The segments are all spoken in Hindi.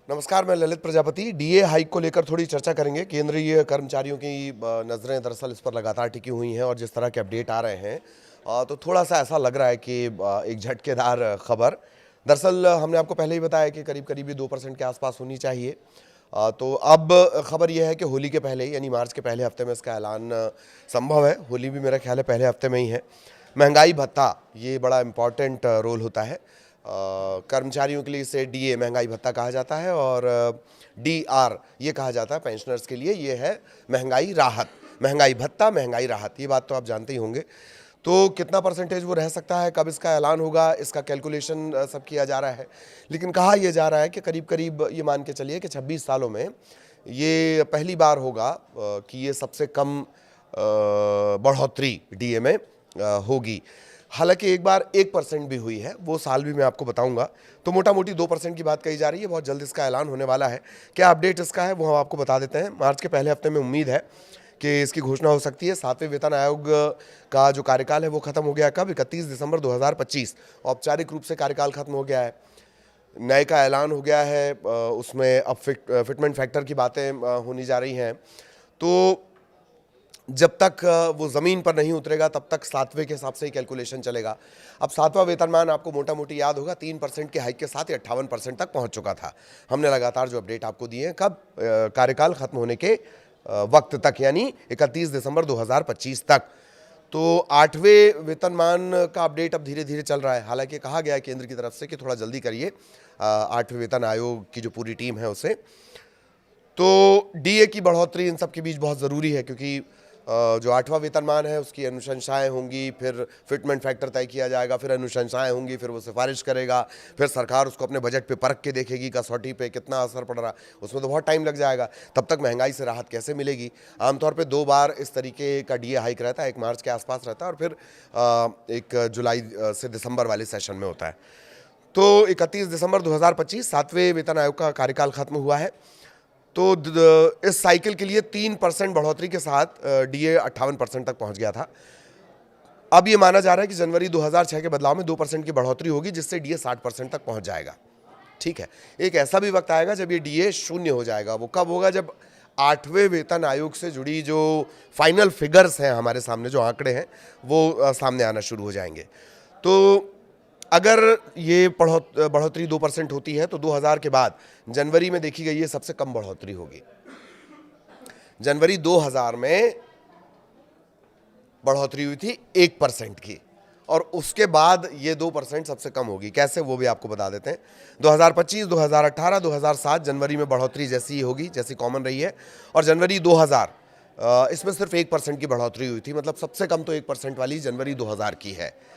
नमस्कार, मैं ललित प्रजापति। डीए हाइक को लेकर थोड़ी चर्चा करेंगे। केंद्रीय कर्मचारियों की नज़रें दरअसल इस पर लगातार टिकी हुई हैं और जिस तरह के अपडेट आ रहे हैं तो थोड़ा सा ऐसा लग रहा है कि एक झटकेदार खबर। दरअसल हमने आपको पहले ही बताया कि करीब करीब 2% के आसपास होनी चाहिए। तो अब खबर यह है कि होली के पहले यानी मार्च के पहले हफ्ते में इसका ऐलान संभव है। होली भी मेरा ख्याल है पहले हफ्ते में ही है। महंगाई भत्ता ये बड़ा इम्पॉर्टेंट रोल होता है। कर्मचारियों के लिए इसे डीए महंगाई भत्ता कहा जाता है और डीआर ये कहा जाता है पेंशनर्स के लिए। ये है महंगाई राहत, महंगाई भत्ता, महंगाई राहत। ये बात तो आप जानते ही होंगे। तो कितना परसेंटेज वो रह सकता है, कब इसका ऐलान होगा, इसका कैलकुलेशन सब किया जा रहा है। लेकिन कहा यह जा रहा है कि करीब करीब ये मान के चलिए कि 26 सालों में ये पहली बार होगा कि ये सबसे कम बढ़ोतरी डीए में होगी। हालांकि एक बार 1% भी हुई है, वो साल भी मैं आपको बताऊंगा। तो मोटा मोटी 2% की बात कही जा रही है। बहुत जल्द इसका ऐलान होने वाला है। क्या अपडेट इसका है वो हम आपको बता देते हैं। मार्च के पहले हफ्ते में उम्मीद है कि इसकी घोषणा हो सकती है। 7वें वेतन आयोग का जो कार्यकाल है वो खत्म हो गया। कब? 31 दिसंबर 2025 औपचारिक रूप से कार्यकाल खत्म हो गया है। नए का ऐलान हो गया है। उसमें अब फिटमेंट फैक्टर की बातें होनी जा रही हैं। तो जब तक वो ज़मीन पर नहीं उतरेगा तब तक 7वें के हिसाब से ही कैलकुलेशन चलेगा। अब 7वां वेतनमान आपको मोटा मोटी याद होगा 3% के हाइक के साथ 58% तक पहुंच चुका था। हमने लगातार जो अपडेट आपको दिए हैं कब कार्यकाल खत्म होने के वक्त तक, यानी 31 दिसंबर 2025 तक। तो 8वें वेतनमान का अपडेट अब धीरे धीरे चल रहा है। हालांकि कहा गया है केंद्र की तरफ से कि थोड़ा जल्दी करिए 8वें वेतन आयोग की जो पूरी टीम है उसे। तो डीए की बढ़ोतरी इन सब के बीच बहुत ज़रूरी है, क्योंकि जो 8वां वेतनमान है उसकी अनुशंसाएं होंगी, फिर फिटमेंट फैक्टर तय किया जाएगा, फिर अनुशंसाएं होंगी, फिर वो सिफारिश करेगा, फिर सरकार उसको अपने बजट पे परख के देखेगी कसौटी पे कितना असर पड़ रहा। उसमें तो बहुत टाइम लग जाएगा। तब तक महंगाई से राहत कैसे मिलेगी? आमतौर पे 2 बार इस तरीके का डीए हाइक रहता है। एक मार्च के आसपास रहता है और फिर एक जुलाई से दिसंबर वाले सेशन में होता है। तो 31 दिसंबर 2025 7वें वेतन आयोग का कार्यकाल खत्म हुआ है। तो इस साइकिल के लिए 3% बढ़ोतरी के साथ डीए 58% तक पहुंच गया था। अब ये माना जा रहा है कि जनवरी 2006 के बदलाव में 2% की बढ़ोतरी होगी, जिससे डीए 60% तक पहुंच जाएगा। ठीक है, एक ऐसा भी वक्त आएगा जब ये डीए शून्य हो जाएगा। वो कब होगा? जब 8वें वेतन आयोग से जुड़ी जो फाइनल फिगर्स हैं हमारे सामने, जो आंकड़े हैं वो सामने आना शुरू हो जाएंगे। तो अगर ये बढ़ोतरी 2% होती है तो 2000 के बाद जनवरी में देखी गई ये सबसे कम बढ़ोतरी होगी। जनवरी 2000 में बढ़ोतरी हुई थी 1% की और उसके बाद ये 2% सबसे कम होगी। कैसे, वो भी आपको बता देते हैं। 2025, 2018, 2007 जनवरी में बढ़ोतरी जैसी होगी जैसी कॉमन रही है। और जनवरी 2000 इसमें सिर्फ 1% की बढ़ोतरी हुई थी। मतलब सबसे कम तो 1% वाली जनवरी 2000 की है।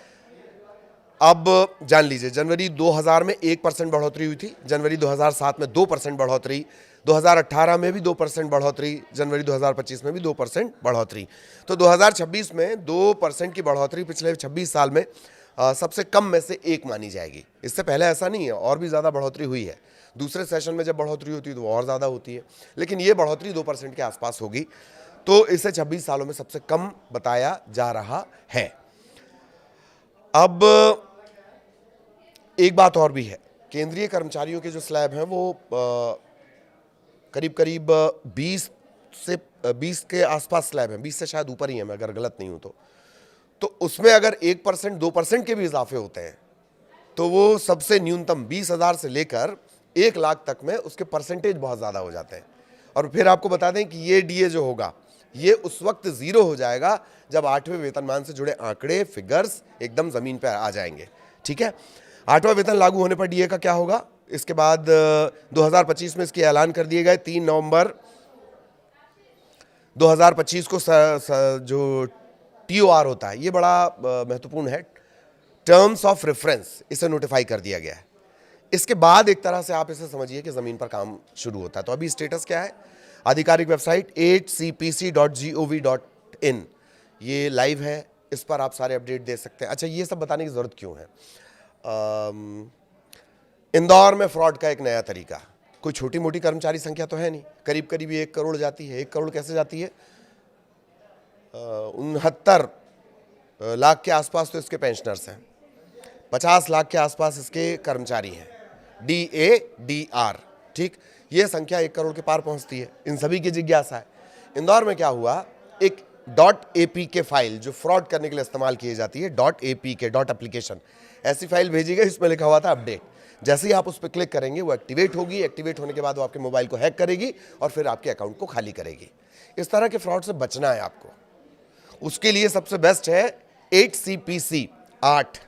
अब जान लीजिए, जनवरी 2000 में 1% बढ़ोतरी हुई थी, जनवरी 2007 में 2% बढ़ोतरी, 2018 में भी 2% बढ़ोतरी, जनवरी 2025 में भी 2% बढ़ोतरी। तो 2026 में 2% की बढ़ोतरी पिछले 26 साल में सबसे कम में से एक मानी जाएगी। इससे पहले ऐसा नहीं है, और भी ज़्यादा बढ़ोतरी हुई है। दूसरे सेशन में जब बढ़ोतरी होती है तो और ज़्यादा होती है, लेकिन ये बढ़ोतरी 2% के आसपास होगी। तो इसे 26 सालों में सबसे कम बताया जा रहा है। अब एक बात और भी है, केंद्रीय कर्मचारियों के जो स्लैब हैं वो करीब करीब 20 के आसपास स्लैब हैं, 20 से शायद ऊपर ही है, मैं अगर गलत नहीं हूं तो उसमें अगर 1%, 2% के भी इजाफे होते हैं तो वो सबसे न्यूनतम 20,000 से लेकर 1 लाख तक में उसके परसेंटेज बहुत ज़्यादा हो जाते हैं। और फिर आपको बता दें कि ये डीए जो होगा ये उस वक्त ज़ीरो हो जाएगा जब 8वें वेतनमान से जुड़े आंकड़े, फिगर्स एकदम ज़मीन पर आ जाएंगे। ठीक है, 8वां वेतन लागू होने पर डीए का क्या होगा? इसके बाद 2025 में इसके ऐलान कर दिए गए। 3 नवंबर 2025 को जो टीओआर होता है, ये बड़ा महत्वपूर्ण है, टर्म्स ऑफ रेफरेंस, इसे नोटिफाई कर दिया गया है। इसके बाद एक तरह से आप इसे समझिए कि ज़मीन पर काम शुरू होता है। तो अभी स्टेटस क्या है? आधिकारिक वेबसाइट 8cpc.gov.in ये लाइव है, इस पर आप सारे अपडेट दे सकते हैं। अच्छा, ये सब बताने की ज़रूरत क्यों है? इंदौर में फ्रॉड का एक नया तरीका। कोई छोटी मोटी कर्मचारी संख्या तो है नहीं, करीब करीब 1 करोड़ जाती है। 1 करोड़ कैसे जाती है? 69 लाख के आसपास तो इसके पेंशनर्स हैं, 50 लाख के आसपास इसके कर्मचारी हैं, DADR। ठीक, ये संख्या 1 करोड़ के पार पहुंचती है, इन सभी की जिज्ञासा है। इंदौर में क्या हुआ, एक .apk फाइल जो फ्रॉड करने के लिए इस्तेमाल की जाती है, .apk डॉट एप्लीकेशन, ऐसी फाइल भेजी गई, इसमें लिखा हुआ था अपडेट। जैसे ही आप उस पर क्लिक करेंगे वो एक्टिवेट होगी, एक्टिवेट होने के बाद वो आपके मोबाइल को हैक करेगी और फिर आपके अकाउंट को खाली करेगी। इस तरह के फ्रॉड से बचना है आपको, उसके लिए सबसे बेस्ट है 8CPC 8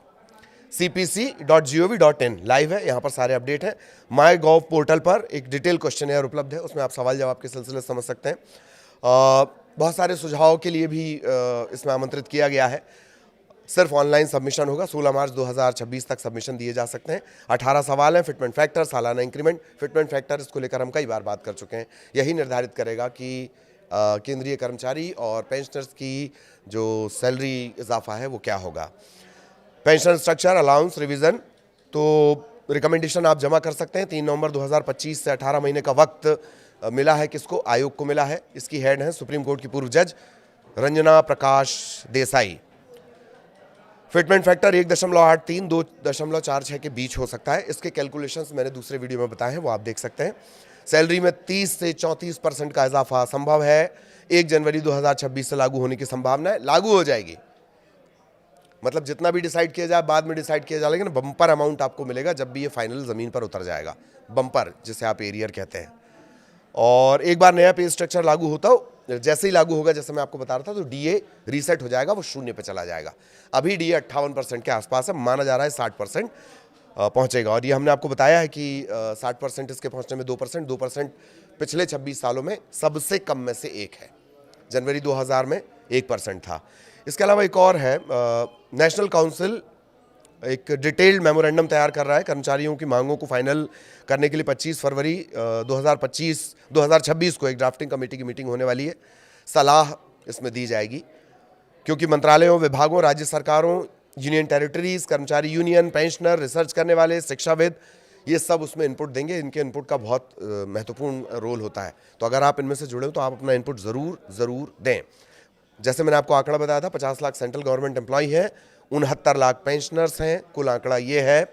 cpc.gov.in लाइव है, यहाँ पर सारे अपडेट हैं। माई गॉव पोर्टल पर एक डिटेल क्वेश्चन उपलब्ध है, उसमें आप सवाल जवाब के सिलसिले समझ सकते हैं। बहुत सारे सुझावों के लिए भी इसमें आमंत्रित किया गया है। सिर्फ ऑनलाइन सबमिशन होगा, 16 मार्च 2026 तक सबमिशन दिए जा सकते हैं। 18 सवाल हैं। फिटमेंट फैक्टर, सालाना इंक्रीमेंट, फिटमेंट फैक्टर इसको लेकर हम कई बार बात कर चुके हैं। यही निर्धारित करेगा कि केंद्रीय कर्मचारी और पेंशनर्स की जो सैलरी इजाफा है वो क्या होगा। पेंशन स्ट्रक्चर अलाउंस रिवीजन, तो रिकमेंडेशन आप जमा कर सकते हैं। 3 नवंबर 2025 से 18 महीने का वक्त मिला है, किसको, आयोग को मिला है। इसकी हेड है सुप्रीम कोर्ट की पूर्व जज रंजना प्रकाश देसाई। फिटमेंट फैक्टर 1.83 2.46 के बीच हो सकता है। इसके कैलकुलेशंस मैंने दूसरे वीडियो में बताए हैं, वो आप देख सकते हैं। सैलरी में 30 से 34% का इजाफा संभव है। 1 जनवरी 2026 से लागू होने की संभावना है। लागू हो जाएगी, मतलब जितना भी डिसाइड किया जाए बाद में डिसाइड किया जाए, लेकिन बम्पर अमाउंट आपको मिलेगा जब भी ये फाइनल ज़मीन पर उतर जाएगा। बम्पर जिसे आप एरियर कहते हैं। और एक बार नया पे स्ट्रक्चर लागू होता हो, जैसे ही लागू होगा, जैसे मैं आपको बता रहा था, तो डीए रीसेट हो जाएगा, वो 0 पे चला जाएगा। अभी डीए 58% के आसपास है, माना जा रहा है 60% पहुंचेगा। और ये हमने आपको बताया है कि 60% इसके पहुंचने में 2% पिछले 26 सालों में सबसे कम में से एक है। जनवरी 2000 में 1% था। इसके अलावा एक और है, नेशनल काउंसिल एक डिटेल्ड मेमोरेंडम तैयार कर रहा है। कर्मचारियों की मांगों को फाइनल करने के लिए 25 फरवरी 2026 को एक ड्राफ्टिंग कमेटी की मीटिंग होने वाली है। सलाह इसमें दी जाएगी, क्योंकि मंत्रालयों, विभागों, राज्य सरकारों, यूनियन टेरिटरीज, कर्मचारी यूनियन, पेंशनर, रिसर्च करने वाले, शिक्षाविद, ये सब उसमें इनपुट देंगे। इनके इनपुट का बहुत महत्वपूर्ण रोल होता है। तो अगर आप इनमें से जुड़े हो तो आप अपना इनपुट ज़रूर दें। जैसे मैंने आपको आंकड़ा बताया था, 50 लाख सेंट्रल गवर्नमेंट एम्प्लॉय हैं, 69 लाख पेंशनर्स हैं, कुल आंकड़ा ये है।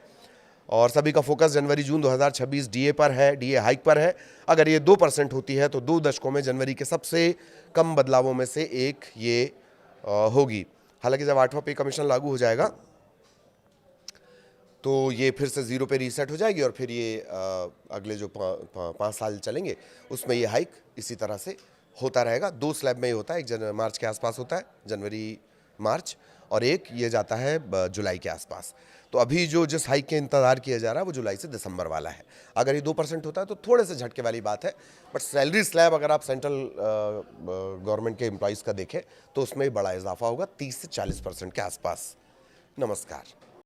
और सभी का फोकस जनवरी जून 2026 डीए पर है, डीए हाइक पर है। अगर ये 2% होती है तो 2 दशकों में जनवरी के सबसे कम बदलावों में से एक ये होगी। हालांकि जब 8वां पे कमीशन लागू हो जाएगा तो ये फिर से 0 पे रीसेट हो जाएगी और फिर ये अगले जो 5 साल चलेंगे उसमें ये हाइक इसी तरह से होता रहेगा। 2 स्लैब में ही होता है, एक मार्च के आसपास होता है, जनवरी मार्च, और एक ये जाता है जुलाई के आसपास। तो अभी जो जिस हाइक के इंतजार किया जा रहा है वो जुलाई से दिसंबर वाला है। अगर ये 2% होता है तो थोड़े से झटके वाली बात है, बट सैलरी स्लैब अगर आप सेंट्रल गवर्नमेंट के एम्प्लॉयज़ का देखें तो उसमें बड़ा इजाफा होगा, 30 से 40% के आसपास। नमस्कार।